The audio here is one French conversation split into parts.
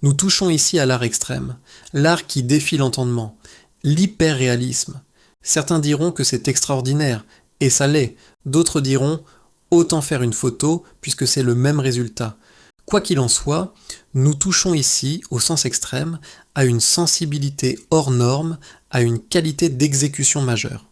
Nous touchons ici à l'art extrême, l'art qui défie l'entendement, l'hyperréalisme. Certains diront que c'est extraordinaire, et ça l'est. D'autres diront autant faire une photo puisque c'est le même résultat. Quoi qu'il en soit, nous touchons ici, au sens extrême, à une sensibilité hors norme, à une qualité d'exécution majeure.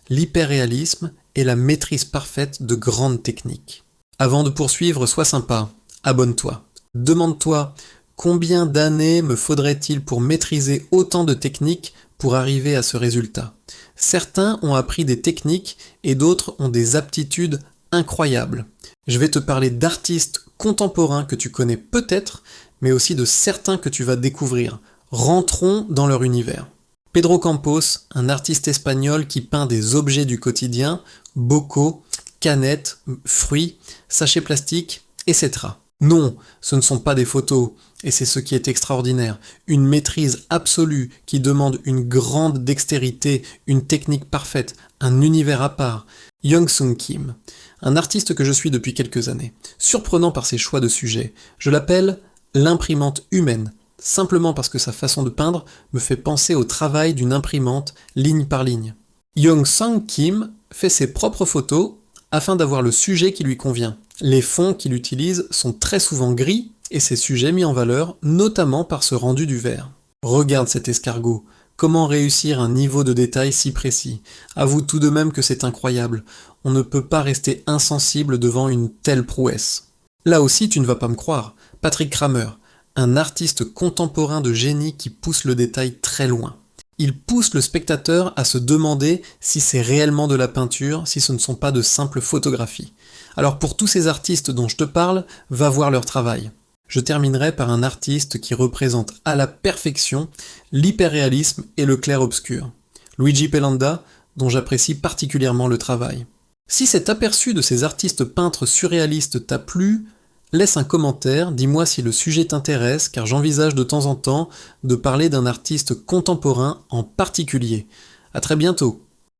L'hyperréalisme est la maîtrise parfaite de grandes techniques. Avant de poursuivre, sois sympa, abonne-toi. Demande-toi combien d'années me faudrait-il pour maîtriser autant de techniques pour arriver à ce résultat. Certains ont appris des techniques et d'autres ont des aptitudes incroyables. Je vais te parler d'artistes contemporains que tu connais peut-être, mais aussi de certains que tu vas découvrir. Rentrons dans leur univers. Pedro Campos, un artiste espagnol qui peint des objets du quotidien, bocaux, canettes, fruits, sachets plastiques, etc. Non, ce ne sont pas des photos, et c'est ce qui est extraordinaire. Une maîtrise absolue qui demande une grande dextérité, une technique parfaite, un univers à part. Young-Sung Kim, un artiste que je suis depuis quelques années. Surprenant par ses choix de sujets. Je l'appelle l'imprimante humaine, simplement parce que sa façon de peindre me fait penser au travail d'une imprimante ligne par ligne. Young-Sung Kim fait ses propres photos afin d'avoir le sujet qui lui convient. Les fonds qu'il utilise sont très souvent gris et ses sujets mis en valeur notamment par ce rendu du verre. Regarde cet escargot, comment réussir un niveau de détail si précis? Avoue tout de même que c'est incroyable, on ne peut pas rester insensible devant une telle prouesse. Là aussi tu ne vas pas me croire, Patrick Kramer, un artiste contemporain de génie qui pousse le détail très loin. Il pousse le spectateur à se demander si c'est réellement de la peinture, si ce ne sont pas de simples photographies. Alors pour tous ces artistes dont je te parle, va voir leur travail. Je terminerai par un artiste qui représente à la perfection l'hyperréalisme et le clair-obscur. Luigi Pelanda, dont j'apprécie particulièrement le travail. Si cet aperçu de ces artistes peintres surréalistes t'a plu, laisse un commentaire, dis-moi si le sujet t'intéresse, car j'envisage de temps en temps de parler d'un artiste contemporain en particulier. À très bientôt.